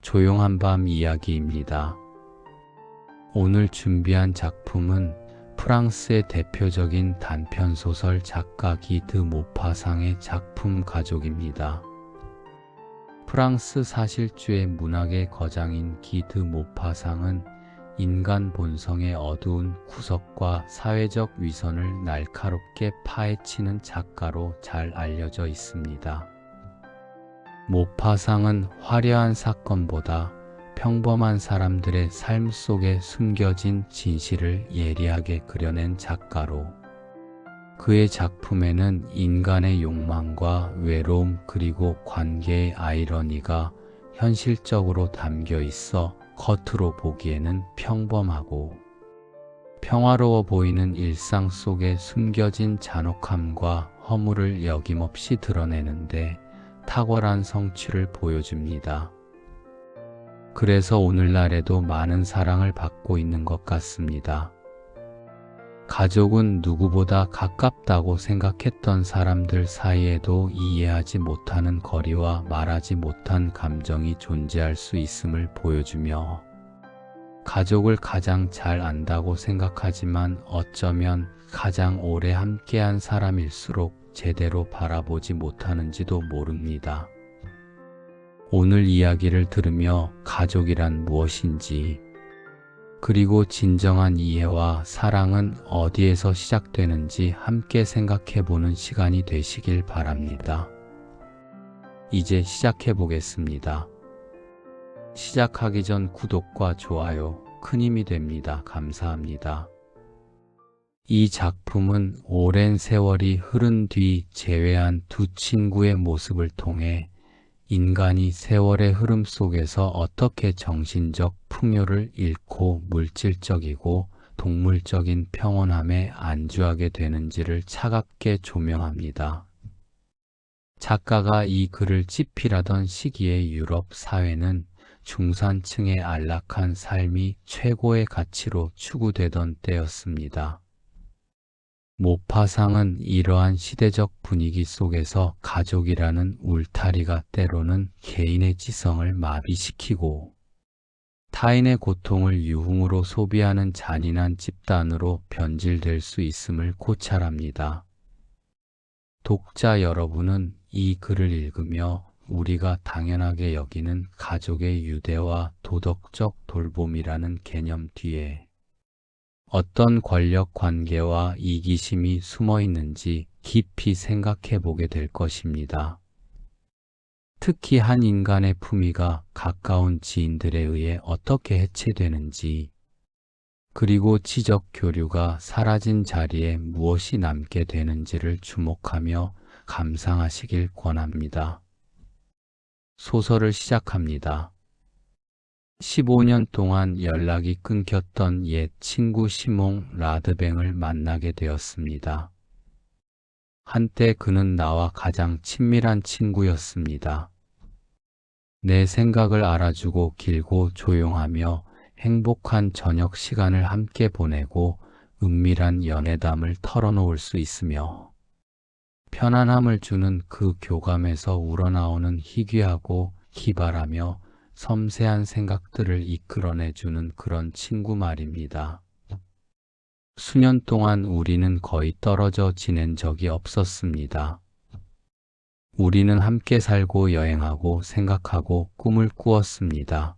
조용한 밤 이야기입니다. 오늘 준비한 작품은 프랑스의 대표적인 단편소설 작가 기드 모파상의 작품 가족입니다. 프랑스 사실주의 문학의 거장인 기드 모파상은 인간 본성의 어두운 구석과 사회적 위선을 날카롭게 파헤치는 작가로 잘 알려져 있습니다. 모파상은 화려한 사건보다 평범한 사람들의 삶 속에 숨겨진 진실을 예리하게 그려낸 작가로 그의 작품에는 인간의 욕망과 외로움 그리고 관계의 아이러니가 현실적으로 담겨 있어 겉으로 보기에는 평범하고 평화로워 보이는 일상 속에 숨겨진 잔혹함과 허물을 여김없이 드러내는데 탁월한 성취를 보여줍니다. 그래서 오늘날에도 많은 사랑을 받고 있는 것 같습니다. 가족은 누구보다 가깝다고 생각했던 사람들 사이에도 이해하지 못하는 거리와 말하지 못한 감정이 존재할 수 있음을 보여주며 가족을 가장 잘 안다고 생각하지만 어쩌면 가장 오래 함께한 사람일수록 제대로 바라보지 못하는지도 모릅니다. 오늘 이야기를 들으며 가족이란 무엇인지, 그리고 진정한 이해와 사랑은 어디에서 시작되는지 함께 생각해보는 시간이 되시길 바랍니다. 이제 시작해보겠습니다. 시작하기 전 구독과 좋아요 큰 힘이 됩니다. 감사합니다. 이 작품은 오랜 세월이 흐른 뒤 재회한 두 친구의 모습을 통해 인간이 세월의 흐름 속에서 어떻게 정신적 풍요를 잃고 물질적이고 동물적인 평온함에 안주하게 되는지를 차갑게 조명합니다. 작가가 이 글을 집필하던 시기의 유럽 사회는 중산층의 안락한 삶이 최고의 가치로 추구되던 때였습니다. 모파상은 이러한 시대적 분위기 속에서 가족이라는 울타리가 때로는 개인의 지성을 마비시키고 타인의 고통을 유흥으로 소비하는 잔인한 집단으로 변질될 수 있음을 고찰합니다. 독자 여러분은 이 글을 읽으며 우리가 당연하게 여기는 가족의 유대와 도덕적 돌봄이라는 개념 뒤에 어떤 권력 관계와 이기심이 숨어 있는지 깊이 생각해 보게 될 것입니다. 특히 한 인간의 품위가 가까운 지인들에 의해 어떻게 해체되는지, 그리고 지적 교류가 사라진 자리에 무엇이 남게 되는지를 주목하며 감상하시길 권합니다. 소설을 시작합니다. 15년 동안 연락이 끊겼던 옛 친구 시몽 라드뱅을 만나게 되었습니다. 한때 그는 나와 가장 친밀한 친구였습니다. 내 생각을 알아주고 길고 조용하며 행복한 저녁 시간을 함께 보내고 은밀한 연애담을 털어놓을 수 있으며 편안함을 주는 그 교감에서 우러나오는 희귀하고 기발하며 섬세한 생각들을 이끌어내주는 그런 친구 말입니다. 수년 동안 우리는 거의 떨어져 지낸 적이 없었습니다. 우리는 함께 살고 여행하고 생각하고 꿈을 꾸었습니다.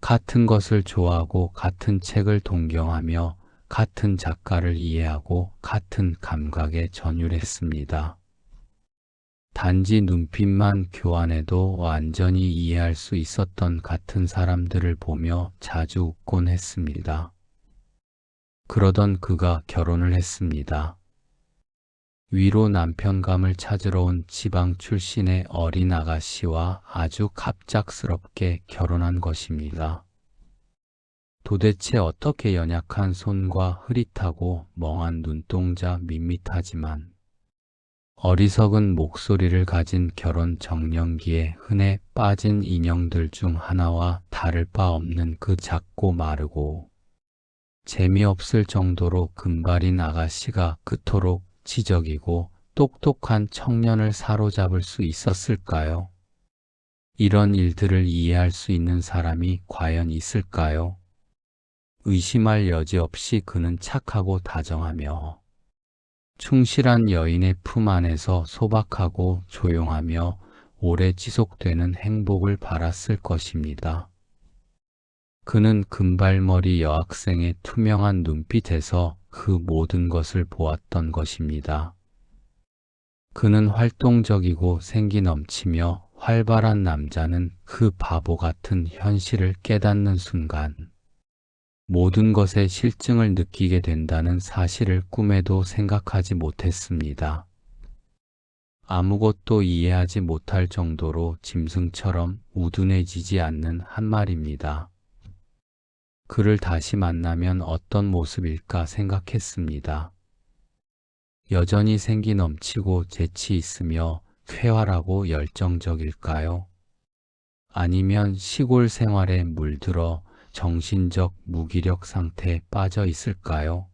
같은 것을 좋아하고 같은 책을 동경하며 같은 작가를 이해하고 같은 감각에 전율했습니다. 단지 눈빛만 교환해도 완전히 이해할 수 있었던 같은 사람들을 보며 자주 웃곤 했습니다. 그러던 그가 결혼을 했습니다. 위로 남편감을 찾으러 온 지방 출신의 어린 아가씨와 아주 갑작스럽게 결혼한 것입니다. 도대체 어떻게 연약한 손과 흐릿하고 멍한 눈동자 밋밋하지만 어리석은 목소리를 가진 결혼 정년기에 흔해 빠진 인형들 중 하나와 다를 바 없는 그 작고 마르고 재미없을 정도로 금발인 아가씨가 그토록 지적이고 똑똑한 청년을 사로잡을 수 있었을까요? 이런 일들을 이해할 수 있는 사람이 과연 있을까요? 의심할 여지 없이 그는 착하고 다정하며 충실한 여인의 품 안에서 소박하고 조용하며 오래 지속되는 행복을 바랐을 것입니다. 그는 금발머리 여학생의 투명한 눈빛에서 그 모든 것을 보았던 것입니다. 그는 활동적이고 생기 넘치며 활발한 남자는 그 바보 같은 현실을 깨닫는 순간 모든 것의 실증을 느끼게 된다는 사실을 꿈에도 생각하지 못했습니다. 아무것도 이해하지 못할 정도로 짐승처럼 우둔해지지 않는 한 마리입니다. 그를 다시 만나면 어떤 모습일까 생각했습니다. 여전히 생기 넘치고 재치 있으며 쾌활하고 열정적일까요? 아니면 시골 생활에 물들어 정신적 무기력 상태에 빠져 있을까요?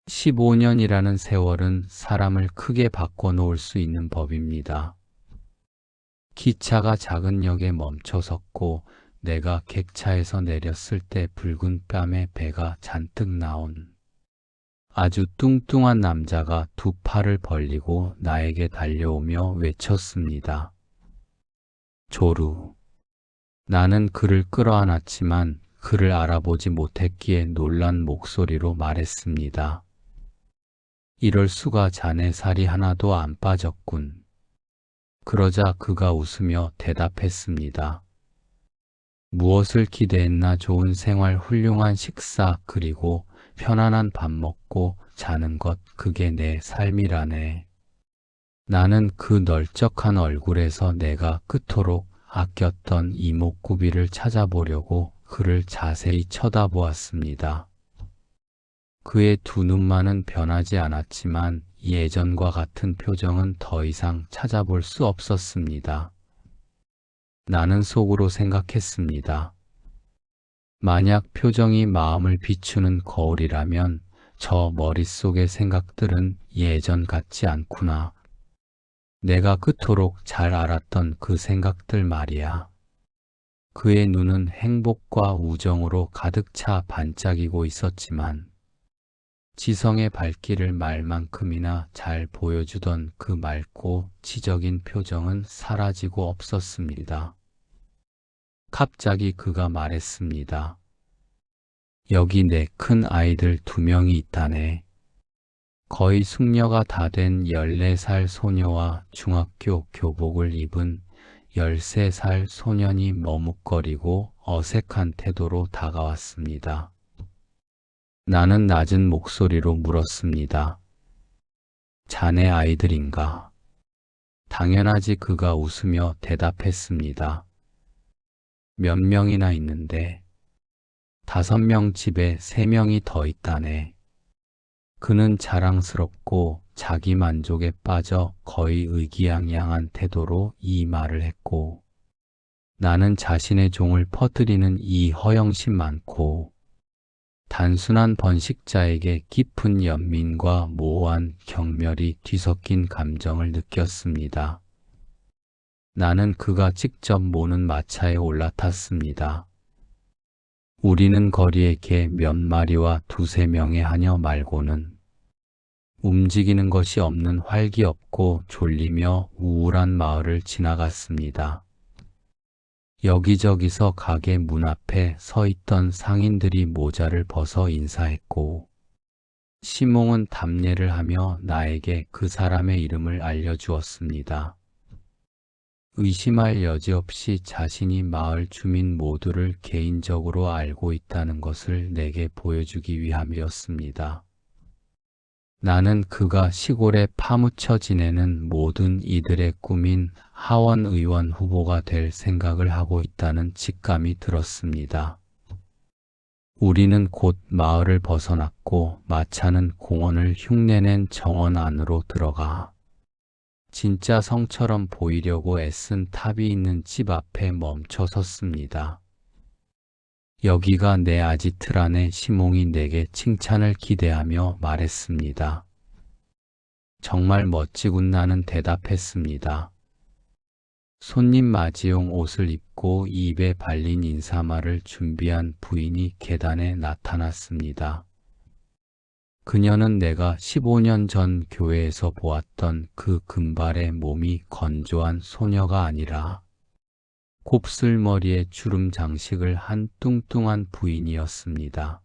15년이라는 세월은 사람을 크게 바꿔놓을 수 있는 법입니다. 기차가 작은 역에 멈춰섰고 내가 객차에서 내렸을 때 붉은 뺨에 배가 잔뜩 나온 아주 뚱뚱한 남자가 두 팔을 벌리고 나에게 달려오며 외쳤습니다. 조루. 나는 그를 끌어안았지만 그를 알아보지 못했기에 놀란 목소리로 말했습니다. 이럴 수가, 자네 살이 하나도 안 빠졌군. 그러자 그가 웃으며 대답했습니다. 무엇을 기대했나. 좋은 생활, 훌륭한 식사, 그리고 편안한 밥 먹고 자는 것, 그게 내 삶이라네. 나는 그 널쩍한 얼굴에서 내가 그토록 아꼈던 이목구비를 찾아보려고 그를 자세히 쳐다보았습니다. 그의 두 눈만은 변하지 않았지만 예전과 같은 표정은 더 이상 찾아볼 수 없었습니다. 나는 속으로 생각했습니다. 만약 표정이 마음을 비추는 거울이라면 저 머릿속의 생각들은 예전 같지 않구나. 내가 그토록 잘 알았던 그 생각들 말이야. 그의 눈은 행복과 우정으로 가득 차 반짝이고 있었지만 지성의 발길을 말만큼이나 잘 보여주던 그 맑고 지적인 표정은 사라지고 없었습니다. 갑자기 그가 말했습니다. 여기 내 큰 아이들 2명이 있다네. 거의 숙녀가 다 된 14살 소녀와 중학교 교복을 입은 13살 소년이 머뭇거리고 어색한 태도로 다가왔습니다. 나는 낮은 목소리로 물었습니다. 자네 아이들인가? 당연하지. 그가 웃으며 대답했습니다. 몇 명이나 있는데? 5명, 집에 3명이 더 있다네. 그는 자랑스럽고 자기 만족에 빠져 거의 의기양양한 태도로 이 말을 했고, 나는 자신의 종을 퍼뜨리는 이 허영심 많고 단순한 번식자에게 깊은 연민과 모호한 경멸이 뒤섞인 감정을 느꼈습니다. 나는 그가 직접 모는 마차에 올라탔습니다. 우리는 거리에 개 몇 마리와 2~3명의 하녀 말고는 움직이는 것이 없는 활기 없고 졸리며 우울한 마을을 지나갔습니다. 여기저기서 가게 문 앞에 서 있던 상인들이 모자를 벗어 인사했고, 시몽은 답례를 하며 나에게 그 사람의 이름을 알려주었습니다. 의심할 여지 없이 자신이 마을 주민 모두를 개인적으로 알고 있다는 것을 내게 보여주기 위함이었습니다. 나는 그가 시골에 파묻혀 지내는 모든 이들의 꿈인 하원 의원 후보가 될 생각을 하고 있다는 직감이 들었습니다. 우리는 곧 마을을 벗어났고 마차는 공원을 흉내낸 정원 안으로 들어가 진짜 성처럼 보이려고 애쓴 탑이 있는 집 앞에 멈춰 섰습니다. 여기가 내 아지트라네. 시몽이 내게 칭찬을 기대하며 말했습니다. 정말 멋지군. 나는 대답했습니다. 손님 맞이용 옷을 입고 입에 발린 인사말을 준비한 부인이 계단에 나타났습니다. 그녀는 내가 15년 전 교회에서 보았던 그 금발의 몸이 건조한 소녀가 아니라 곱슬머리에 주름 장식을 한 뚱뚱한 부인이었습니다.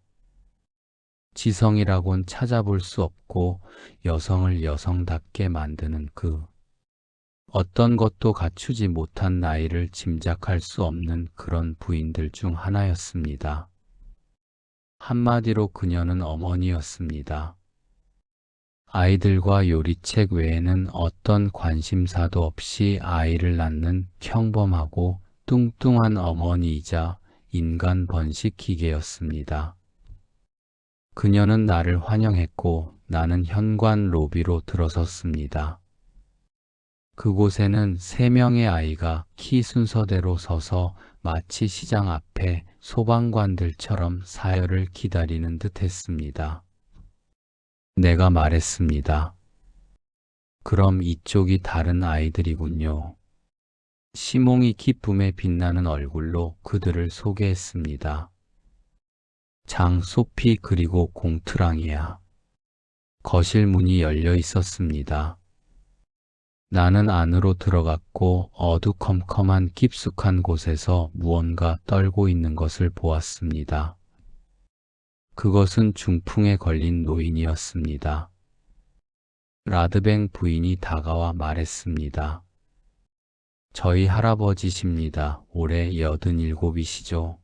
지성이라곤 찾아볼 수 없고 여성을 여성답게 만드는 그 어떤 것도 갖추지 못한 나이를 짐작할 수 없는 그런 부인들 중 하나였습니다. 한마디로 그녀는 어머니였습니다. 아이들과 요리책 외에는 어떤 관심사도 없이 아이를 낳는 평범하고 뚱뚱한 어머니이자 인간 번식 기계였습니다. 그녀는 나를 환영했고 나는 현관 로비로 들어섰습니다. 그곳에는 3명의 아이가 키 순서대로 서서 마치 시장 앞에 소방관들처럼 사열을 기다리는 듯 했습니다. 내가 말했습니다. 그럼 이쪽이 다른 아이들이군요. 시몽이 기쁨에 빛나는 얼굴로 그들을 소개했습니다. 장 소피 그리고 공트랑이야. 거실 문이 열려 있었습니다. 나는 안으로 들어갔고 어두컴컴한 깊숙한 곳에서 무언가 떨고 있는 것을 보았습니다. 그것은 중풍에 걸린 노인이었습니다. 라드뱅 부인이 다가와 말했습니다. 저희 할아버지십니다. 올해 87이시죠.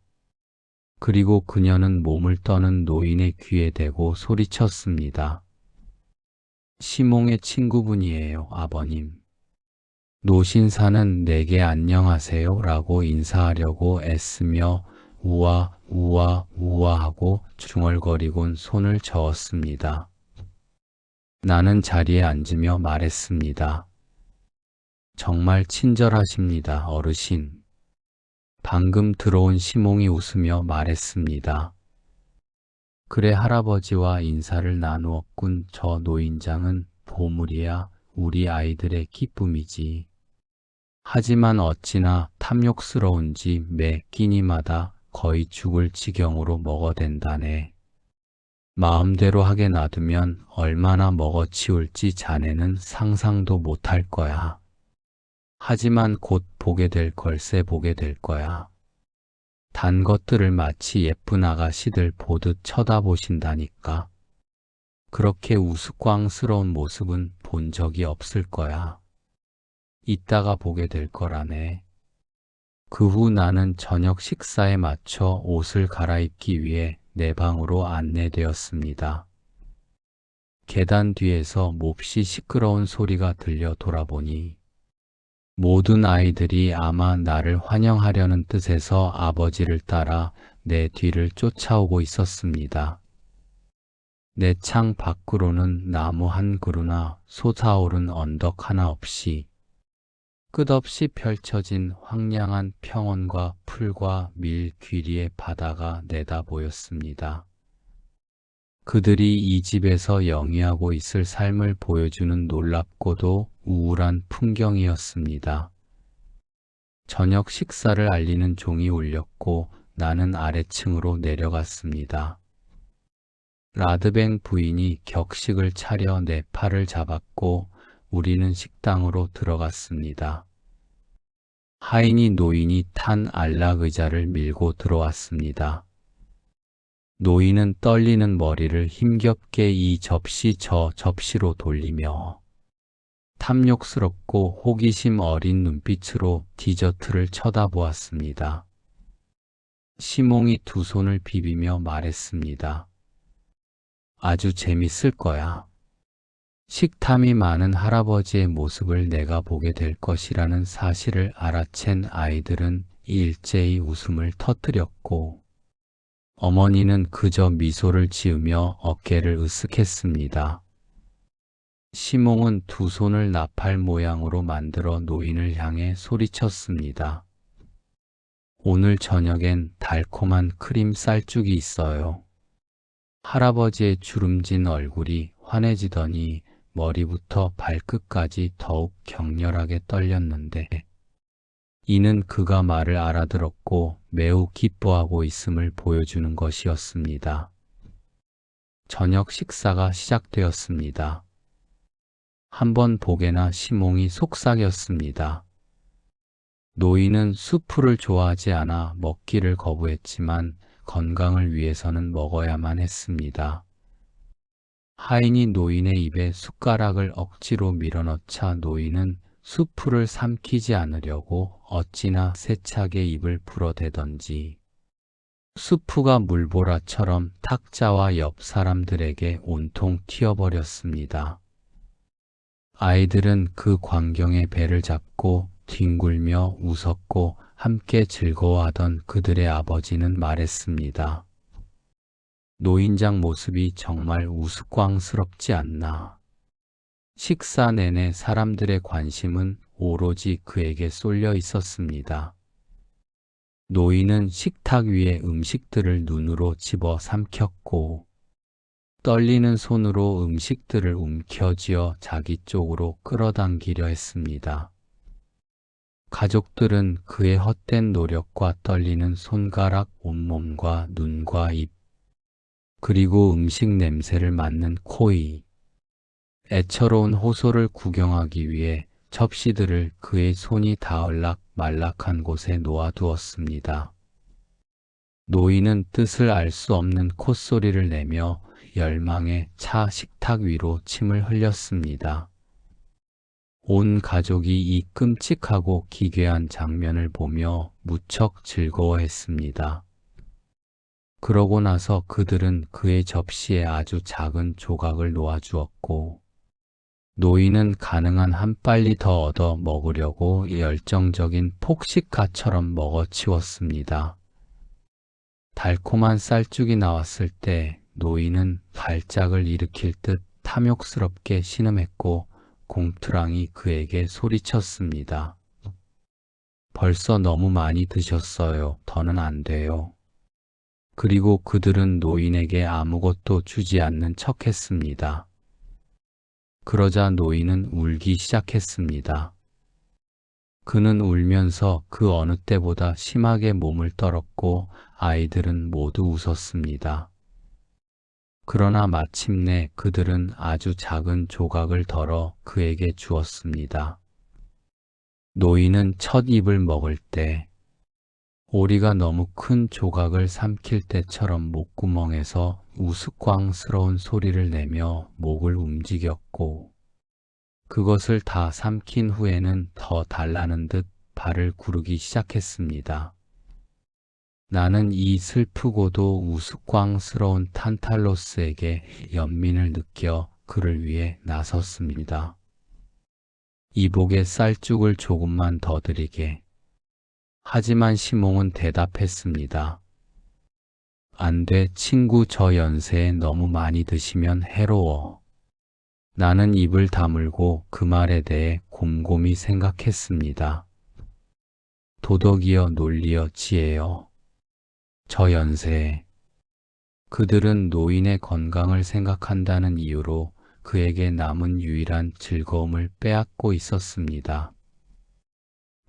그리고 그녀는 몸을 떠는 노인의 귀에 대고 소리쳤습니다. 시몽의 친구분이에요, 아버님. 노신사는 내게 안녕하세요 라고 인사하려고 애쓰며 우와 우와 우와 하고 중얼거리곤 손을 저었습니다. 나는 자리에 앉으며 말했습니다. 정말 친절하십니다, 어르신. 방금 들어온 시몽이 웃으며 말했습니다. 그래 할아버지와 인사를 나누었군. 저 노인장은 보물이야 우리 아이들의 기쁨이지. 하지만 어찌나 탐욕스러운지 매 끼니마다 거의 죽을 지경으로 먹어댄다네. 마음대로 하게 놔두면 얼마나 먹어치울지 자네는 상상도 못할 거야. 하지만 곧 보게 될 걸세 보게 될 거야. 단 것들을 마치 예쁜 아가씨들 보듯 쳐다보신다니까. 그렇게 우스꽝스러운 모습은 본 적이 없을 거야. 이따가 보게 될 거라네. 그 후 나는 저녁 식사에 맞춰 옷을 갈아입기 위해 내 방으로 안내되었습니다. 계단 뒤에서 몹시 시끄러운 소리가 들려 돌아보니 모든 아이들이 아마 나를 환영하려는 뜻에서 아버지를 따라 내 뒤를 쫓아오고 있었습니다. 내 창 밖으로는 나무 한 그루나 솟아오른 언덕 하나 없이 끝없이 펼쳐진 황량한 평원과 풀과 밀 귀리의 바다가 내다 보였습니다. 그들이 이 집에서 영위하고 있을 삶을 보여주는 놀랍고도 우울한 풍경이었습니다. 저녁 식사를 알리는 종이 울렸고 나는 아래층으로 내려갔습니다. 라드뱅 부인이 격식을 차려 내 팔을 잡았고 우리는 식당으로 들어갔습니다. 하인이 노인이 탄 안락 의자를 밀고 들어왔습니다. 노인은 떨리는 머리를 힘겹게 이 접시 저 접시로 돌리며 탐욕스럽고 호기심 어린 눈빛으로 디저트를 쳐다보았습니다. 시몽이 두 손을 비비며 말했습니다. 아주 재밌을 거야. 식탐이 많은 할아버지의 모습을 내가 보게 될 것이라는 사실을 알아챈 아이들은 일제히 웃음을 터뜨렸고 어머니는 그저 미소를 지으며 어깨를 으쓱했습니다. 시몽은 두 손을 나팔 모양으로 만들어 노인을 향해 소리쳤습니다. 오늘 저녁엔 달콤한 크림 쌀죽이 있어요. 할아버지의 주름진 얼굴이 환해지더니 머리부터 발끝까지 더욱 격렬하게 떨렸는데 이는 그가 말을 알아들었고 매우 기뻐하고 있음을 보여주는 것이었습니다. 저녁 식사가 시작되었습니다. 한번 보게나 시몽이 속삭였습니다. 노인은 수프를 좋아하지 않아 먹기를 거부했지만 건강을 위해서는 먹어야만 했습니다. 하인이 노인의 입에 숟가락을 억지로 밀어넣자 노인은 수프를 삼키지 않으려고 어찌나 세차게 입을 불어대던지 수프가 물보라처럼 탁자와 옆 사람들에게 온통 튀어버렸습니다. 아이들은 그 광경에 배를 잡고 뒹굴며 웃었고 함께 즐거워하던 그들의 아버지는 말했습니다. 노인장 모습이 정말 우스꽝스럽지 않나. 식사 내내 사람들의 관심은 오로지 그에게 쏠려 있었습니다. 노인은 식탁 위에 음식들을 눈으로 집어 삼켰고 떨리는 손으로 음식들을 움켜쥐어 자기 쪽으로 끌어당기려 했습니다. 가족들은 그의 헛된 노력과 떨리는 손가락, 온몸과 눈과 입, 그리고 음식 냄새를 맡는 코이, 애처로운 호소를 구경하기 위해 접시들을 그의 손이 닿을락 말락한 곳에 놓아두었습니다. 노인은 뜻을 알 수 없는 콧소리를 내며 열망에 차 식탁 위로 침을 흘렸습니다. 온 가족이 이 끔찍하고 기괴한 장면을 보며 무척 즐거워했습니다. 그러고 나서 그들은 그의 접시에 아주 작은 조각을 놓아주었고 노인은 가능한 한 빨리 더 얻어 먹으려고 열정적인 폭식가처럼 먹어치웠습니다. 달콤한 쌀죽이 나왔을 때 노인은 발작을 일으킬 듯 탐욕스럽게 신음했고 공투랑이 그에게 소리쳤습니다. 벌써 너무 많이 드셨어요. 더는 안 돼요. 그리고 그들은 노인에게 아무것도 주지 않는 척했습니다. 그러자 노인은 울기 시작했습니다. 그는 울면서 그 어느 때보다 심하게 몸을 떨었고 아이들은 모두 웃었습니다. 그러나 마침내 그들은 아주 작은 조각을 덜어 그에게 주었습니다. 노인은 첫 입을 먹을 때 오리가 너무 큰 조각을 삼킬 때처럼 목구멍에서 우스꽝스러운 소리를 내며 목을 움직였고 그것을 다 삼킨 후에는 더 달라는 듯 발을 구르기 시작했습니다. 나는 이 슬프고도 우스꽝스러운 탄탈로스에게 연민을 느껴 그를 위해 나섰습니다. 이복에 쌀죽을 조금만 더 드리게. 하지만 시몽은 대답했습니다. 안 돼, 친구, 저 연세에 너무 많이 드시면 해로워. 나는 입을 다물고 그 말에 대해 곰곰이 생각했습니다. 도덕이여 논리여 지혜여. 저 연세에. 그들은 노인의 건강을 생각한다는 이유로 그에게 남은 유일한 즐거움을 빼앗고 있었습니다.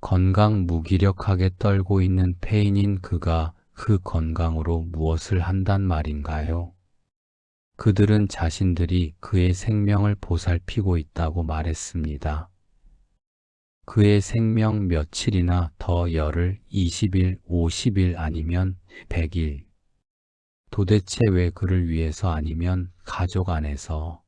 건강 무기력하게 떨고 있는 폐인인 그가 그 건강으로 무엇을 한단 말인가요? 그들은 자신들이 그의 생명을 보살피고 있다고 말했습니다. 그의 생명 며칠이나 더 열흘, 20일, 50일 아니면 100일. 도대체 왜 그를 위해서 아니면 가족 안에서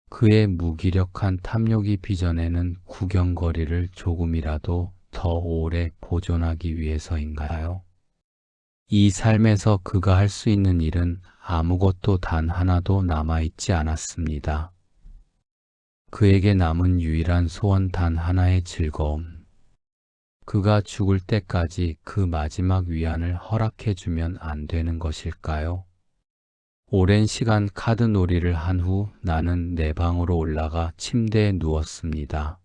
그의 무기력한 탐욕이 빚어내는 구경거리를 조금이라도 더 오래 보존하기 위해서인가요? 이 삶에서 그가 할 수 있는 일은 아무것도 단 하나도 남아있지 않았습니다. 그에게 남은 유일한 소원 단 하나의 즐거움. 그가 죽을 때까지 그 마지막 위안을 허락해주면 안 되는 것일까요? 오랜 시간 카드 놀이를 한 후 나는 내 방으로 올라가 침대에 누웠습니다.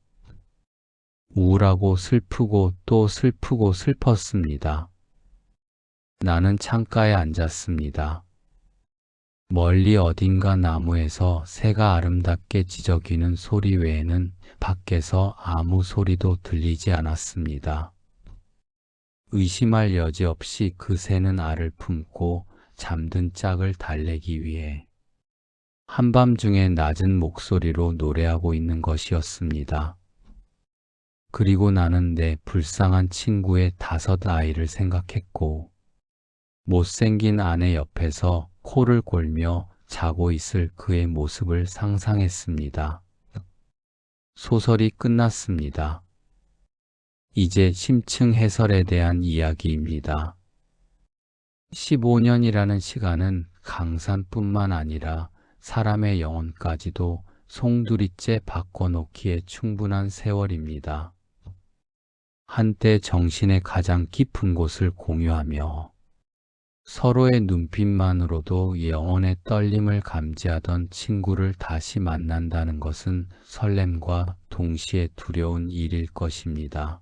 우울하고 슬프고 또 슬프고 슬펐습니다. 나는 창가에 앉았습니다. 멀리 어딘가 나무에서 새가 아름답게 지저귀는 소리 외에는 밖에서 아무 소리도 들리지 않았습니다. 의심할 여지 없이 그 새는 알을 품고 잠든 짝을 달래기 위해 한밤중에 낮은 목소리로 노래하고 있는 것이었습니다. 그리고 나는 내 불쌍한 친구의 5 아이를 생각했고, 못생긴 아내 옆에서 코를 골며 자고 있을 그의 모습을 상상했습니다. 소설이 끝났습니다. 이제 심층 해설에 대한 이야기입니다. 15년이라는 시간은 강산뿐만 아니라 사람의 영혼까지도 송두리째 바꿔놓기에 충분한 세월입니다. 한때 정신의 가장 깊은 곳을 공유하며 서로의 눈빛만으로도 영혼의 떨림을 감지하던 친구를 다시 만난다는 것은 설렘과 동시에 두려운 일일 것입니다.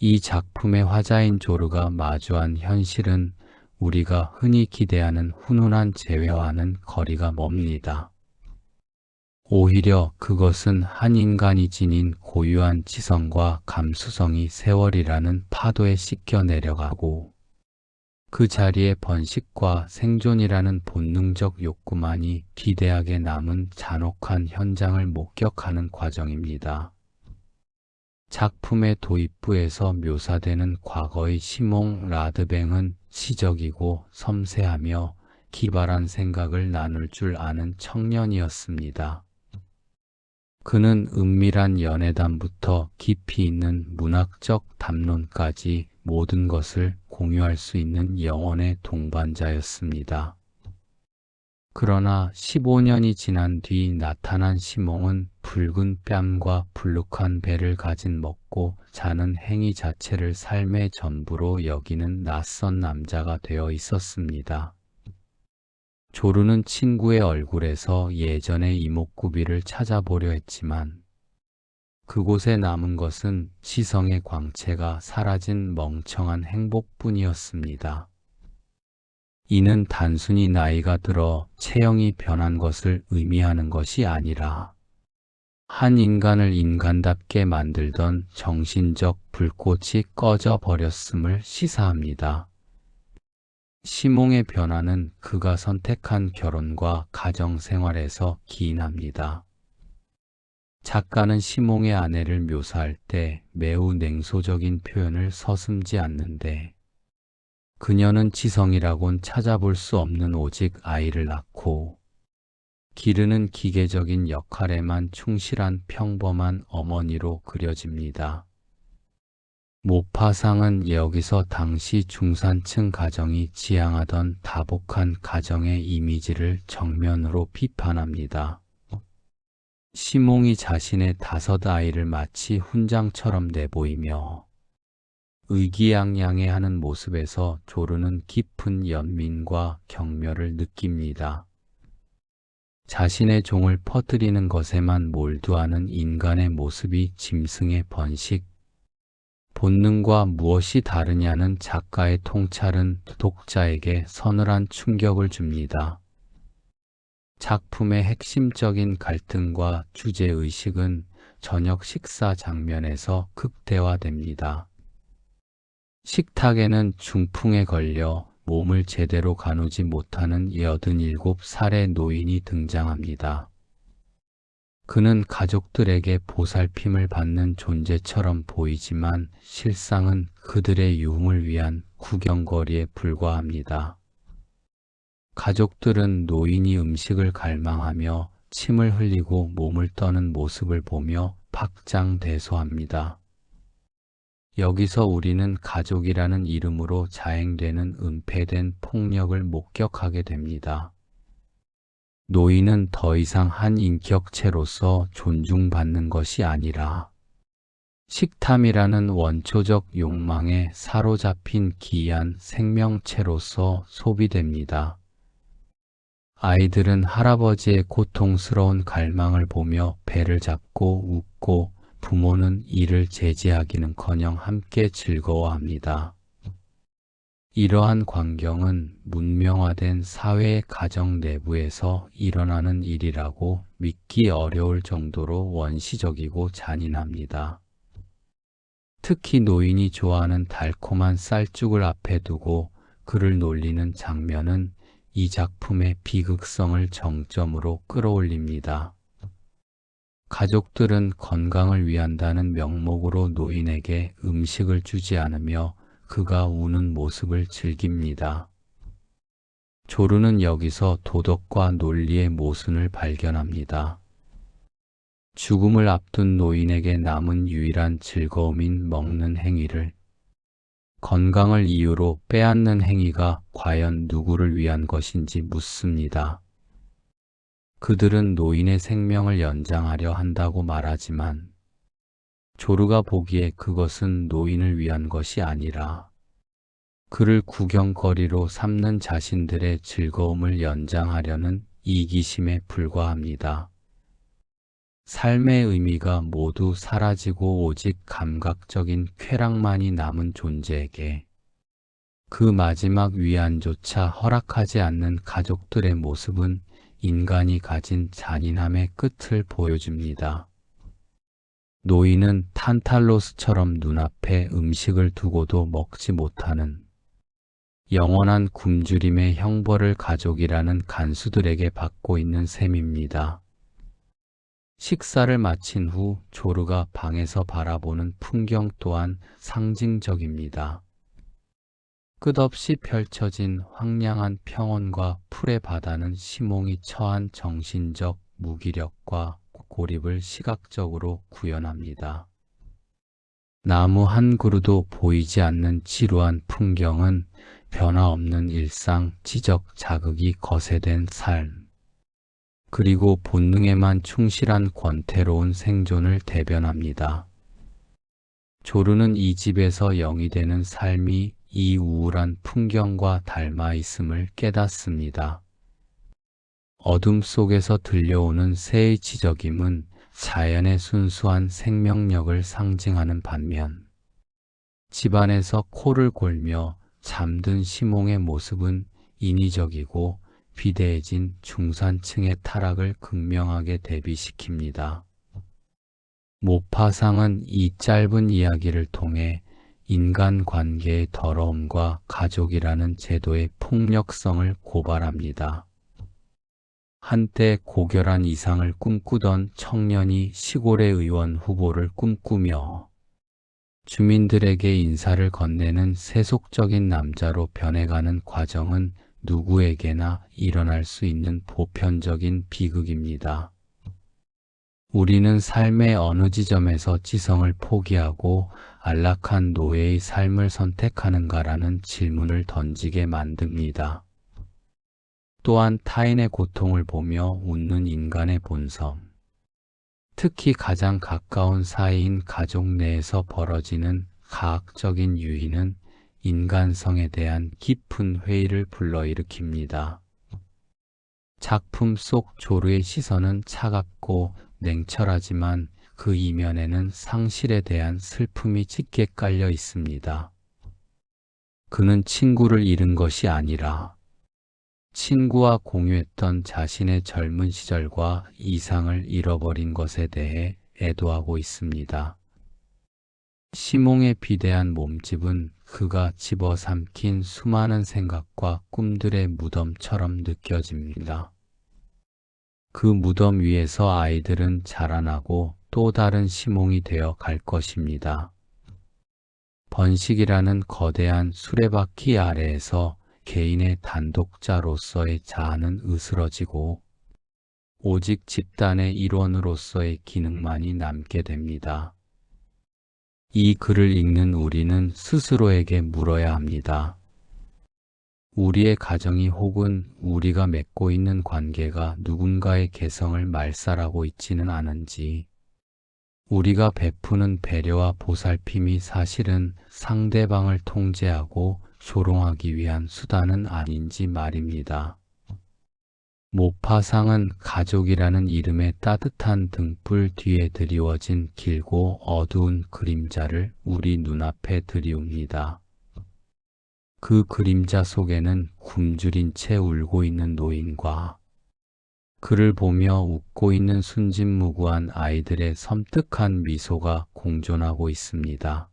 이 작품의 화자인 조르가 마주한 현실은 우리가 흔히 기대하는 훈훈한 재회와는 거리가 멉니다. 오히려 그것은 한 인간이 지닌 고유한 지성과 감수성이 세월이라는 파도에 씻겨 내려가고, 그 자리에 번식과 생존이라는 본능적 욕구만이 기대하게 남은 잔혹한 현장을 목격하는 과정입니다. 작품의 도입부에서 묘사되는 과거의 시몽 라드뱅은 시적이고 섬세하며 기발한 생각을 나눌 줄 아는 청년이었습니다. 그는 은밀한 연애담부터 깊이 있는 문학적 담론까지 모든 것을 공유할 수 있는 영혼의 동반자였습니다. 그러나 15년이 지난 뒤 나타난 시몽은 붉은 뺨과 불룩한 배를 가진 먹고 자는 행위 자체를 삶의 전부로 여기는 낯선 남자가 되어 있었습니다. 조르는 친구의 얼굴에서 예전의 이목구비를 찾아보려 했지만 그곳에 남은 것은 지성의 광채가 사라진 멍청한 행복뿐이었습니다. 이는 단순히 나이가 들어 체형이 변한 것을 의미하는 것이 아니라 한 인간을 인간답게 만들던 정신적 불꽃이 꺼져 버렸음을 시사합니다. 시몽의 변화는 그가 선택한 결혼과 가정생활에서 기인합니다. 작가는 시몽의 아내를 묘사할 때 매우 냉소적인 표현을 서슴지 않는데, 그녀는 지성이라곤 찾아볼 수 없는 오직 아이를 낳고 기르는 기계적인 역할에만 충실한 평범한 어머니로 그려집니다. 모파상은 여기서 당시 중산층 가정이 지향하던 다복한 가정의 이미지를 정면으로 비판합니다. 시몽이 자신의 5 아이를 마치 훈장처럼 내보이며 의기양양해하는 모습에서 조르는 깊은 연민과 경멸을 느낍니다. 자신의 종을 퍼뜨리는 것에만 몰두하는 인간의 모습이 짐승의 번식, 본능과 무엇이 다르냐는 작가의 통찰은 독자에게 서늘한 충격을 줍니다. 작품의 핵심적인 갈등과 주제의식은 저녁 식사 장면에서 극대화됩니다. 식탁에는 중풍에 걸려 몸을 제대로 가누지 못하는 87살의 노인이 등장합니다. 그는 가족들에게 보살핌을 받는 존재처럼 보이지만 실상은 그들의 유흥을 위한 구경거리에 불과합니다. 가족들은 노인이 음식을 갈망하며 침을 흘리고 몸을 떠는 모습을 보며 박장대소합니다. 여기서 우리는 가족이라는 이름으로 자행되는 은폐된 폭력을 목격하게 됩니다. 노인은 더 이상 한 인격체로서 존중받는 것이 아니라 식탐이라는 원초적 욕망에 사로잡힌 기이한 생명체로서 소비됩니다. 아이들은 할아버지의 고통스러운 갈망을 보며 배를 잡고 웃고, 부모는 이를 제지하기는커녕 함께 즐거워합니다. 이러한 광경은 문명화된 사회의 가정 내부에서 일어나는 일이라고 믿기 어려울 정도로 원시적이고 잔인합니다. 특히 노인이 좋아하는 달콤한 쌀죽을 앞에 두고 그를 놀리는 장면은 이 작품의 비극성을 정점으로 끌어올립니다. 가족들은 건강을 위한다는 명목으로 노인에게 음식을 주지 않으며 그가 우는 모습을 즐깁니다. 조르는 여기서 도덕과 논리의 모순을 발견합니다. 죽음을 앞둔 노인에게 남은 유일한 즐거움인 먹는 행위를 건강을 이유로 빼앗는 행위가 과연 누구를 위한 것인지 묻습니다. 그들은 노인의 생명을 연장하려 한다고 말하지만 조르가 보기에 그것은 노인을 위한 것이 아니라 그를 구경거리로 삼는 자신들의 즐거움을 연장하려는 이기심에 불과합니다. 삶의 의미가 모두 사라지고 오직 감각적인 쾌락만이 남은 존재에게 그 마지막 위안조차 허락하지 않는 가족들의 모습은 인간이 가진 잔인함의 끝을 보여줍니다. 노인은 탄탈로스처럼 눈앞에 음식을 두고도 먹지 못하는 영원한 굶주림의 형벌을 가족이라는 간수들에게 받고 있는 셈입니다. 식사를 마친 후 조르가 방에서 바라보는 풍경 또한 상징적입니다. 끝없이 펼쳐진 황량한 평원과 풀의 바다는 시몽이 처한 정신적 무기력과 고립을 시각적으로 구현합니다. 나무 한 그루도 보이지 않는 지루한 풍경은 변화없는 일상, 지적 자극이 거세된 삶, 그리고 본능에만 충실한 권태로운 생존을 대변합니다. 조르는 이 집에서 영이 되는 삶이 이 우울한 풍경과 닮아 있음을 깨닫습니다. 어둠 속에서 들려오는 새의 지저귐은 자연의 순수한 생명력을 상징하는 반면 집안에서 코를 골며 잠든 시몽의 모습은 인위적이고 비대해진 중산층의 타락을 극명하게 대비시킵니다. 모파상은 이 짧은 이야기를 통해 인간관계의 더러움과 가족이라는 제도의 폭력성을 고발합니다. 한때 고결한 이상을 꿈꾸던 청년이 시골의 의원 후보를 꿈꾸며 주민들에게 인사를 건네는 세속적인 남자로 변해가는 과정은 누구에게나 일어날 수 있는 보편적인 비극입니다. 우리는 삶의 어느 지점에서 지성을 포기하고 안락한 노예의 삶을 선택하는가라는 질문을 던지게 만듭니다. 또한 타인의 고통을 보며 웃는 인간의 본성, 특히 가장 가까운 사이인 가족 내에서 벌어지는 가학적인 유희는 인간성에 대한 깊은 회의를 불러일으킵니다. 작품 속 조르의 시선은 차갑고 냉철하지만 그 이면에는 상실에 대한 슬픔이 짙게 깔려 있습니다. 그는 친구를 잃은 것이 아니라 친구와 공유했던 자신의 젊은 시절과 이상을 잃어버린 것에 대해 애도하고 있습니다. 시몽의 비대한 몸집은 그가 집어삼킨 수많은 생각과 꿈들의 무덤처럼 느껴집니다. 그 무덤 위에서 아이들은 자라나고 또 다른 시몽이 되어 갈 것입니다. 번식이라는 거대한 수레바퀴 아래에서 개인의 단독자로서의 자아는 으스러지고 오직 집단의 일원으로서의 기능만이 남게 됩니다. 이 글을 읽는 우리는 스스로에게 물어야 합니다. 우리의 가정이 혹은 우리가 맺고 있는 관계가 누군가의 개성을 말살하고 있지는 않은지, 우리가 베푸는 배려와 보살핌이 사실은 상대방을 통제하고 조롱하기 위한 수단은 아닌지 말입니다. 모파상은 가족이라는 이름의 따뜻한 등불 뒤에 드리워진 길고 어두운 그림자를 우리 눈앞에 들이웁니다. 그 그림자 속에는 굶주린 채 울고 있는 노인과 그를 보며 웃고 있는 순진무구한 아이들의 섬뜩한 미소가 공존하고 있습니다.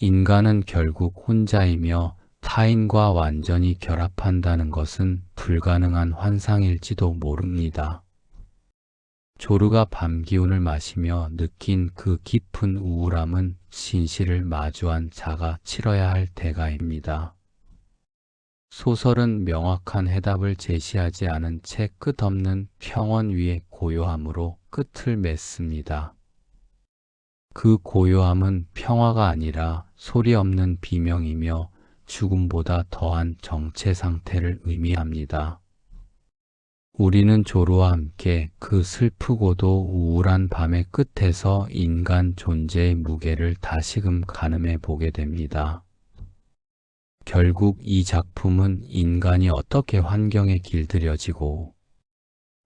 인간은 결국 혼자이며 타인과 완전히 결합한다는 것은 불가능한 환상일지도 모릅니다. 조르가 밤 기운을 마시며 느낀 그 깊은 우울함은 진실을 마주한 자가 치러야 할 대가입니다. 소설은 명확한 해답을 제시하지 않은 채 끝없는 평원 위의 고요함으로 끝을 맺습니다. 그 고요함은 평화가 아니라 소리 없는 비명이며 죽음보다 더한 정체 상태를 의미합니다. 우리는 조르와 함께 그 슬프고도 우울한 밤의 끝에서 인간 존재의 무게를 다시금 가늠해 보게 됩니다. 결국 이 작품은 인간이 어떻게 환경에 길들여지고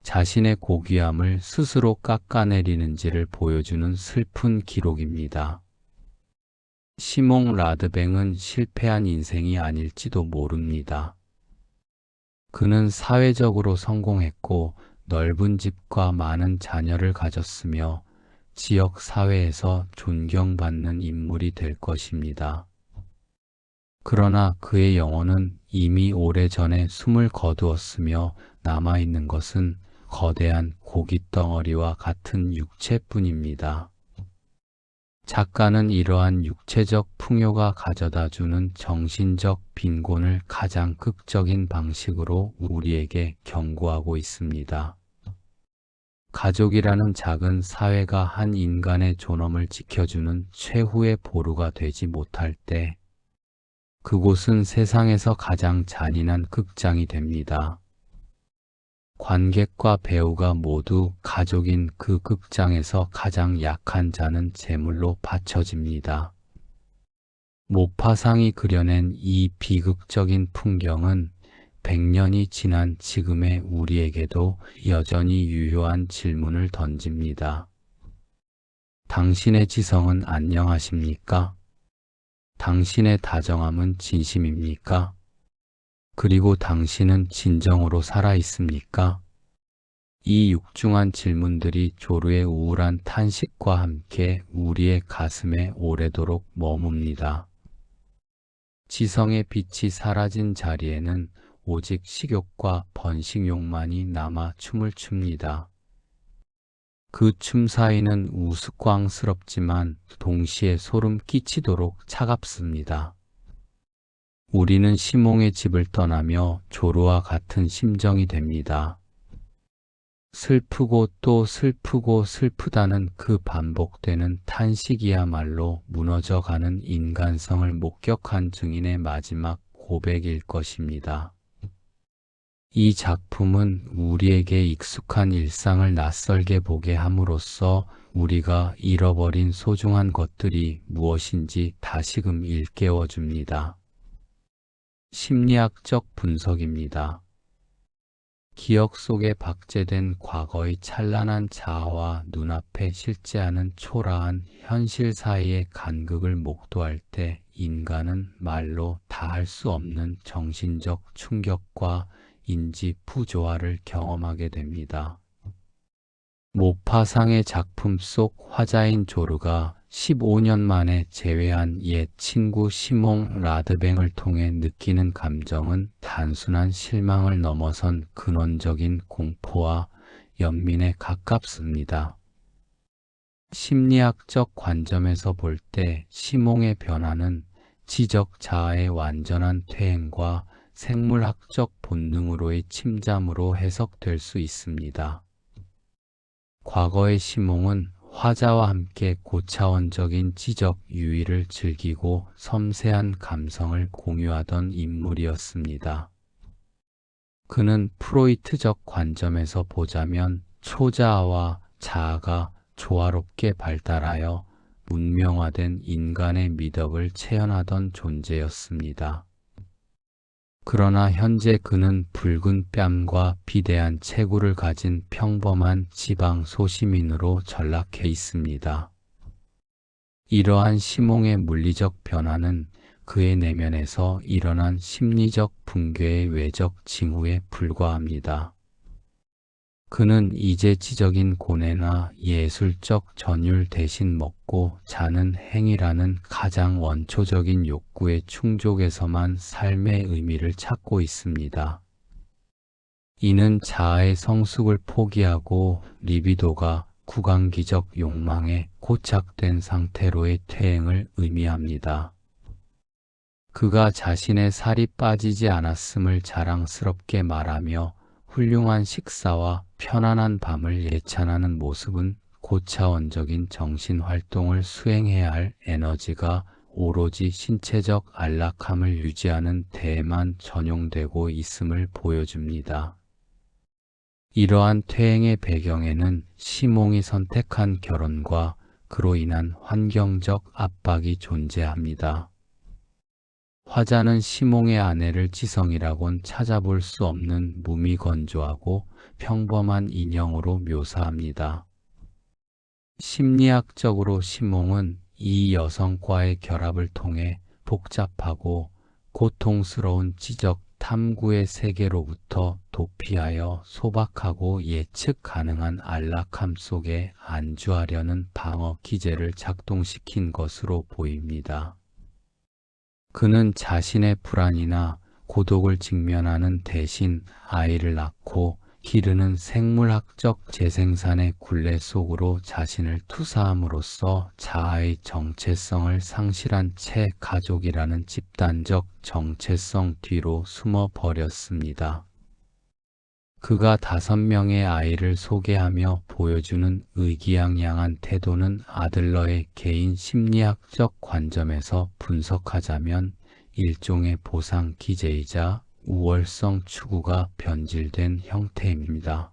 자신의 고귀함을 스스로 깎아내리는지를 보여주는 슬픈 기록입니다. 시몽 라드뱅은 실패한 인생이 아닐지도 모릅니다. 그는 사회적으로 성공했고 넓은 집과 많은 자녀를 가졌으며 지역 사회에서 존경받는 인물이 될 것입니다. 그러나 그의 영혼은 이미 오래전에 숨을 거두었으며 남아있는 것은 거대한 고깃덩어리와 같은 육체뿐입니다. 작가는 이러한 육체적 풍요가 가져다주는 정신적 빈곤을 가장 극적인 방식으로 우리에게 경고하고 있습니다. 가족이라는 작은 사회가 한 인간의 존엄을 지켜주는 최후의 보루가 되지 못할 때 그곳은 세상에서 가장 잔인한 극장이 됩니다. 관객과 배우가 모두 가족인 그 극장에서 가장 약한 자는 제물로 바쳐집니다. 모파상이 그려낸 이 비극적인 풍경은 100년이 지난 지금의 우리에게도 여전히 유효한 질문을 던집니다. 당신의 지성은 안녕하십니까? 당신의 다정함은 진심입니까? 그리고 당신은 진정으로 살아있습니까? 이 육중한 질문들이 조르의 우울한 탄식과 함께 우리의 가슴에 오래도록 머뭅니다. 지성의 빛이 사라진 자리에는 오직 식욕과 번식욕만이 남아 춤을 춥니다. 그 춤 사이는 우스꽝스럽지만 동시에 소름 끼치도록 차갑습니다. 우리는 시몽의 집을 떠나며 조르와 같은 심정이 됩니다. 슬프고 또 슬프고 슬프다는 그 반복되는 탄식이야말로 무너져가는 인간성을 목격한 증인의 마지막 고백일 것입니다. 이 작품은 우리에게 익숙한 일상을 낯설게 보게 함으로써 우리가 잃어버린 소중한 것들이 무엇인지 다시금 일깨워줍니다. 심리학적 분석입니다. 기억 속에 박제된 과거의 찬란한 자아와 눈앞에 실제하는 초라한 현실 사이의 간극을 목도할 때 인간은 말로 다할 수 없는 정신적 충격과 인지 부조화를 경험하게 됩니다. 모파상의 작품 속 화자인 조르가 15년 만에 재회한 옛 친구 시몽 라드뱅을 통해 느끼는 감정은 단순한 실망을 넘어선 근원적인 공포와 연민에 가깝습니다. 심리학적 관점에서 볼 때 시몽의 변화는 지적 자아의 완전한 퇴행과 생물학적 본능으로의 침잠으로 해석될 수 있습니다. 과거의 시몽은 화자와 함께 고차원적인 지적 유희를 즐기고 섬세한 감성을 공유하던 인물이었습니다. 그는 프로이트적 관점에서 보자면 초자아와 자아가 조화롭게 발달하여 문명화된 인간의 미덕을 체현하던 존재였습니다. 그러나 현재 그는 붉은 뺨과 비대한 체구를 가진 평범한 지방 소시민으로 전락해 있습니다. 이러한 시몽의 물리적 변화는 그의 내면에서 일어난 심리적 붕괴의 외적 징후에 불과합니다. 그는 이제지적인 고뇌나 예술적 전율 대신 먹고 자는 행위라는 가장 원초적인 욕구의 충족에서만 삶의 의미를 찾고 있습니다. 이는 자아의 성숙을 포기하고 리비도가 구강기적 욕망에 고착된 상태로의 퇴행을 의미합니다. 그가 자신의 살이 빠지지 않았음을 자랑스럽게 말하며 훌륭한 식사와 편안한 밤을 예찬하는 모습은 고차원적인 정신활동을 수행해야 할 에너지가 오로지 신체적 안락함을 유지하는 데에만 전용되고 있음을 보여줍니다. 이러한 퇴행의 배경에는 시몽이 선택한 결혼과 그로 인한 환경적 압박이 존재합니다. 화자는 시몽의 아내를 지성이라곤 찾아볼 수 없는 무미건조하고 평범한 인형으로 묘사합니다. 심리학적으로 시몽은 이 여성과의 결합을 통해 복잡하고 고통스러운 지적 탐구의 세계로부터 도피하여 소박하고 예측 가능한 안락함 속에 안주하려는 방어 기제를 작동시킨 것으로 보입니다. 그는 자신의 불안이나 고독을 직면하는 대신 아이를 낳고 기르는 생물학적 재생산의 굴레 속으로 자신을 투사함으로써 자아의 정체성을 상실한 채 가족이라는 집단적 정체성 뒤로 숨어 버렸습니다. 그가 5명의 아이를 소개하며 보여주는 의기양양한 태도는 아들러의 개인 심리학적 관점에서 분석하자면 일종의 보상 기제이자 우월성 추구가 변질된 형태입니다.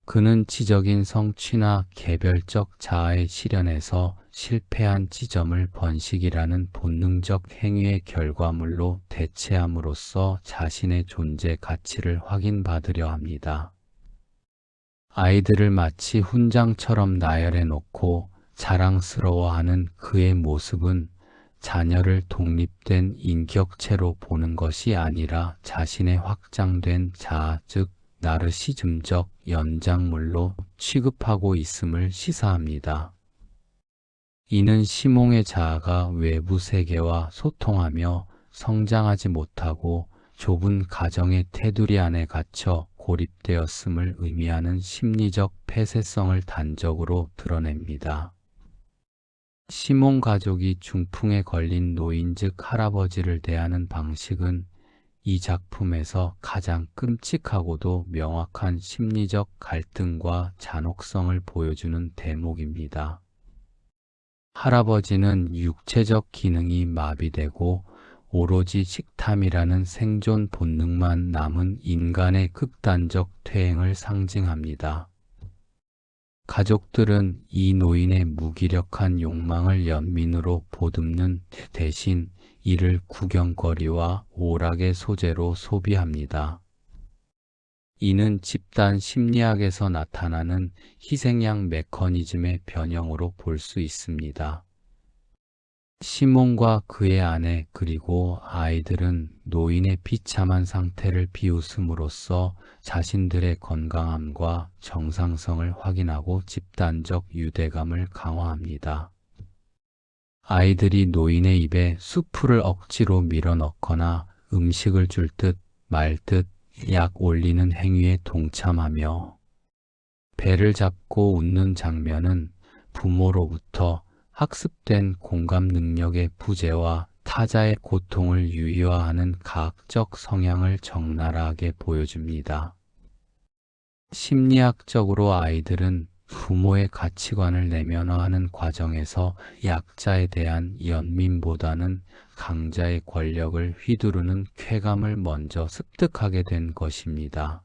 그는 지적인 성취나 개별적 자아의 실현에서 실패한 지점을 번식이라는 본능적 행위의 결과물로 대체함으로써 자신의 존재 가치를 확인받으려 합니다. 아이들을 마치 훈장처럼 나열해 놓고 자랑스러워하는 그의 모습은 자녀를 독립된 인격체로 보는 것이 아니라 자신의 확장된 자아, 즉 나르시즘적 연장물로 취급하고 있음을 시사합니다. 이는 시몽의 자아가 외부 세계와 소통하며 성장하지 못하고 좁은 가정의 테두리 안에 갇혀 고립되었음을 의미하는 심리적 폐쇄성을 단적으로 드러냅니다. 시몽 가족이 중풍에 걸린 노인 즉 할아버지를 대하는 방식은 이 작품에서 가장 끔찍하고도 명확한 심리적 갈등과 잔혹성을 보여주는 대목입니다. 할아버지는 육체적 기능이 마비되고 오로지 식탐이라는 생존 본능만 남은 인간의 극단적 퇴행을 상징합니다. 가족들은 이 노인의 무기력한 욕망을 연민으로 보듬는 대신 이를 구경거리와 오락의 소재로 소비합니다. 이는 집단 심리학에서 나타나는 희생양 메커니즘의 변형으로 볼 수 있습니다. 시몬과 그의 아내 그리고 아이들은 노인의 비참한 상태를 비웃음으로써 자신들의 건강함과 정상성을 확인하고 집단적 유대감을 강화합니다. 아이들이 노인의 입에 수프를 억지로 밀어넣거나 음식을 줄 듯 말 듯 약 올리는 행위에 동참하며 배를 잡고 웃는 장면은 부모로부터 학습된 공감 능력의 부재와 타자의 고통을 유희화하는 가학적 성향을 적나라하게 보여줍니다. 심리학적으로 아이들은 부모의 가치관을 내면화하는 과정에서 약자에 대한 연민보다는 강자의 권력을 휘두르는 쾌감을 먼저 습득하게 된 것입니다.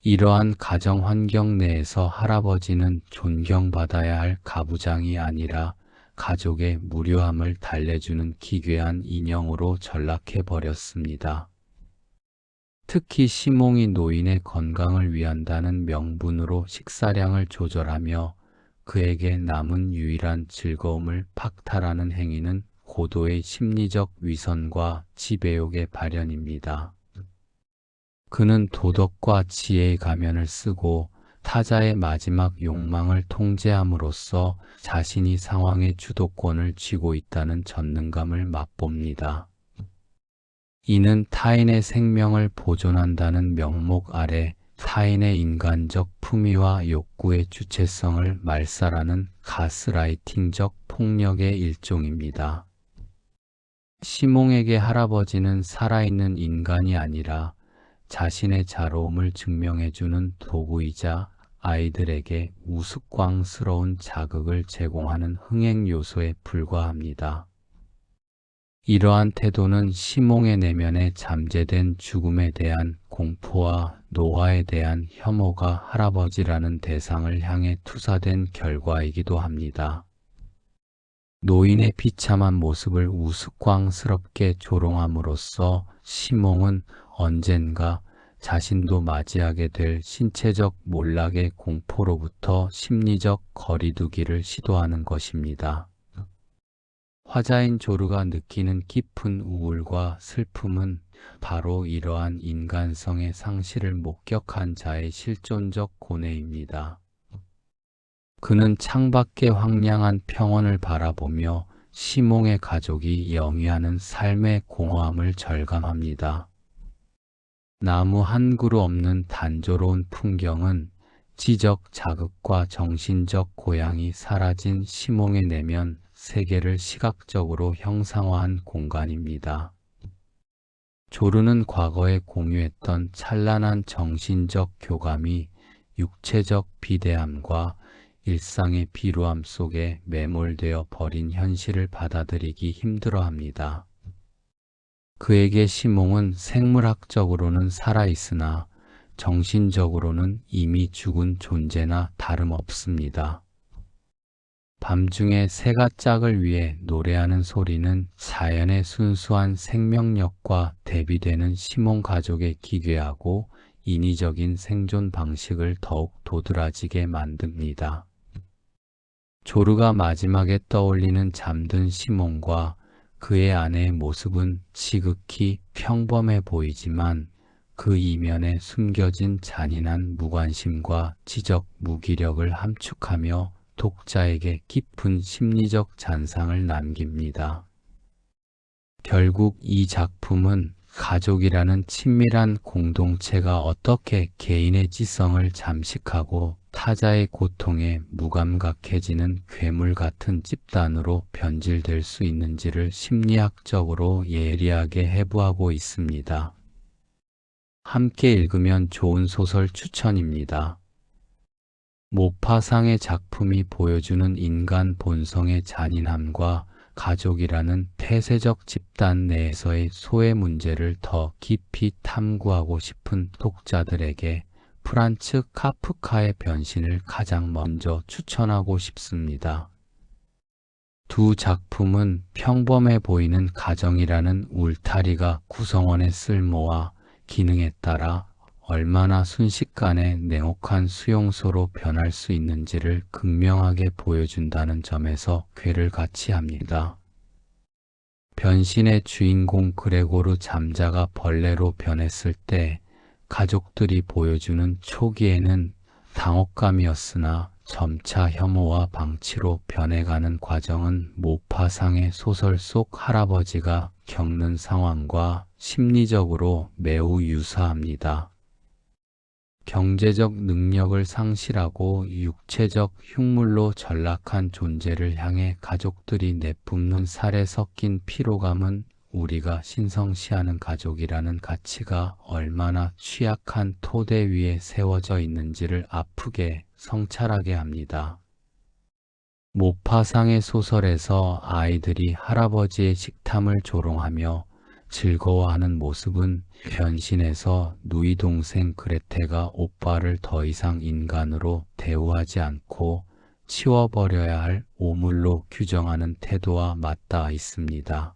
이러한 가정 환경 내에서 할아버지는 존경받아야 할 가부장이 아니라 가족의 무료함을 달래주는 기괴한 인형으로 전락해 버렸습니다. 특히 시몽이 노인의 건강을 위한다는 명분으로 식사량을 조절하며 그에게 남은 유일한 즐거움을 박탈하는 행위는 고도의 심리적 위선과 지배욕의 발현입니다. 그는 도덕과 지혜의 가면을 쓰고 타자의 마지막 욕망을 통제함으로써 자신이 상황의 주도권을 쥐고 있다는 전능감을 맛봅니다. 이는 타인의 생명을 보존한다는 명목 아래 타인의 인간적 품위와 욕구의 주체성을 말살하는 가스라이팅적 폭력의 일종입니다. 시몽에게 할아버지는 살아있는 인간이 아니라 자신의 자로움을 증명해주는 도구이자 아이들에게 우스꽝스러운 자극을 제공하는 흥행 요소에 불과합니다. 이러한 태도는 시몽의 내면에 잠재된 죽음에 대한 공포와 노화에 대한 혐오가 할아버지라는 대상을 향해 투사된 결과이기도 합니다. 노인의 비참한 모습을 우스꽝스럽게 조롱함으로써 시몽은 언젠가 자신도 맞이하게 될 신체적 몰락의 공포로부터 심리적 거리두기를 시도하는 것입니다. 화자인 조르가 느끼는 깊은 우울과 슬픔은 바로 이러한 인간성의 상실을 목격한 자의 실존적 고뇌입니다. 그는 창밖의 황량한 평원을 바라보며 시몽의 가족이 영위하는 삶의 공허함을 절감합니다. 나무 한 그루 없는 단조로운 풍경은 지적 자극과 정신적 고향이 사라진 시몽의 내면 세계를 시각적으로 형상화한 공간입니다. 조르는 과거에 공유했던 찬란한 정신적 교감이 육체적 비대함과 일상의 비루함 속에 매몰되어 버린 현실을 받아들이기 힘들어합니다. 그에게 시몽은 생물학적으로는 살아있으나 정신적으로는 이미 죽은 존재나 다름없습니다. 밤중에 새가 짝을 위해 노래하는 소리는 자연의 순수한 생명력과 대비되는 시몽 가족의 기괴하고 인위적인 생존 방식을 더욱 도드라지게 만듭니다. 조르가 마지막에 떠올리는 잠든 시몽과 그의 아내의 모습은 지극히 평범해 보이지만 그 이면에 숨겨진 잔인한 무관심과 지적 무기력을 함축하며 독자에게 깊은 심리적 잔상을 남깁니다. 결국 이 작품은 가족이라는 친밀한 공동체가 어떻게 개인의 지성을 잠식하고 타자의 고통에 무감각해지는 괴물 같은 집단으로 변질될 수 있는지를 심리학적으로 예리하게 해부하고 있습니다. 함께 읽으면 좋은 소설 추천입니다. 모파상의 작품이 보여주는 인간 본성의 잔인함과 가족이라는 폐쇄적 집단 내에서의 소외 문제를 더 깊이 탐구하고 싶은 독자들에게 프란츠 카프카의 변신을 가장 먼저 추천하고 싶습니다. 두 작품은 평범해 보이는 가정이라는 울타리가 구성원의 쓸모와 기능에 따라 얼마나 순식간에 냉혹한 수용소로 변할 수 있는지를 극명하게 보여준다는 점에서 궤를 같이 합니다. 변신의 주인공 그레고르 잠자가 벌레로 변했을 때 가족들이 보여주는 초기에는 당혹감이었으나 점차 혐오와 방치로 변해가는 과정은 모파상의 소설 속 할아버지가 겪는 상황과 심리적으로 매우 유사합니다. 경제적 능력을 상실하고 육체적 흉물로 전락한 존재를 향해 가족들이 내뿜는 살에 섞인 피로감은 우리가 신성시하는 가족이라는 가치가 얼마나 취약한 토대 위에 세워져 있는지를 아프게 성찰하게 합니다. 모파상의 소설에서 아이들이 할아버지의 식탐을 조롱하며 즐거워하는 모습은 변신에서 누이 동생 그레테가 오빠를 더 이상 인간으로 대우하지 않고 치워버려야 할 오물로 규정하는 태도와 맞닿아 있습니다.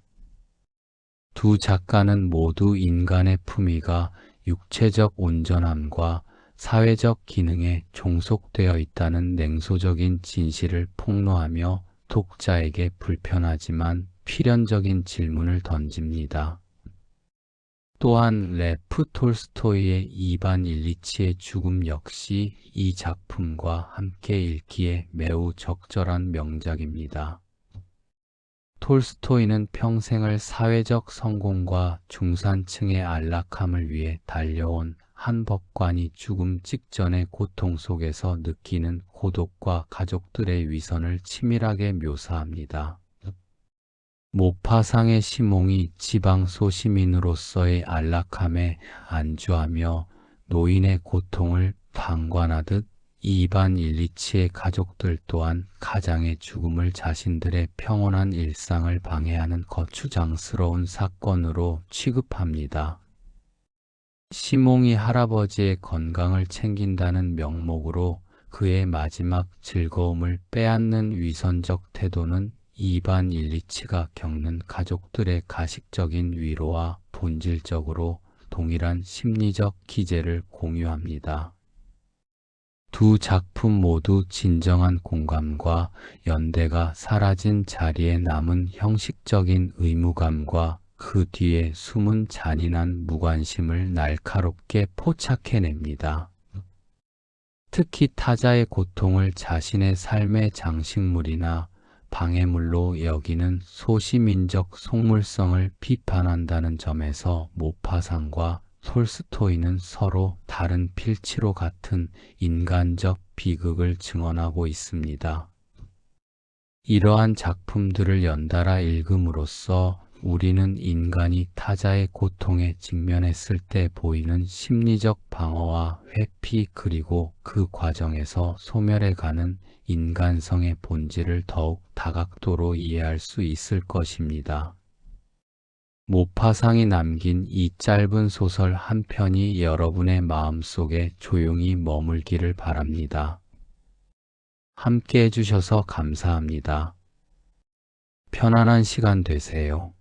두 작가는 모두 인간의 품위가 육체적 온전함과 사회적 기능에 종속되어 있다는 냉소적인 진실을 폭로하며 독자에게 불편하지만 필연적인 질문을 던집니다. 또한 레프 톨스토이의 이반 일리치의 죽음 역시 이 작품과 함께 읽기에 매우 적절한 명작입니다. 톨스토이는 평생을 사회적 성공과 중산층의 안락함을 위해 달려온 한 법관이 죽음 직전의 고통 속에서 느끼는 고독과 가족들의 위선을 치밀하게 묘사합니다. 모파상의 시몽이 지방 소시민으로서의 안락함에 안주하며 노인의 고통을 방관하듯 이반 일리치의 가족들 또한 가장의 죽음을 자신들의 평온한 일상을 방해하는 거추장스러운 사건으로 취급합니다. 시몽이 할아버지의 건강을 챙긴다는 명목으로 그의 마지막 즐거움을 빼앗는 위선적 태도는 이반 일리치가 겪는 가족들의 가식적인 위로와 본질적으로 동일한 심리적 기제를 공유합니다. 두 작품 모두 진정한 공감과 연대가 사라진 자리에 남은 형식적인 의무감과 그 뒤에 숨은 잔인한 무관심을 날카롭게 포착해냅니다. 특히 타자의 고통을 자신의 삶의 장식물이나 방해물로 여기는 소시민적 속물성을 비판한다는 점에서 모파상과 톨스토이는 서로 다른 필치로 같은 인간적 비극을 증언하고 있습니다. 이러한 작품들을 연달아 읽음으로써 우리는 인간이 타자의 고통에 직면했을 때 보이는 심리적 방어와 회피 그리고 그 과정에서 소멸해가는 인간성의 본질을 더욱 다각도로 이해할 수 있을 것입니다. 모파상이 남긴 이 짧은 소설 한 편이 여러분의 마음속에 조용히 머물기를 바랍니다. 함께 해주셔서 감사합니다. 편안한 시간 되세요.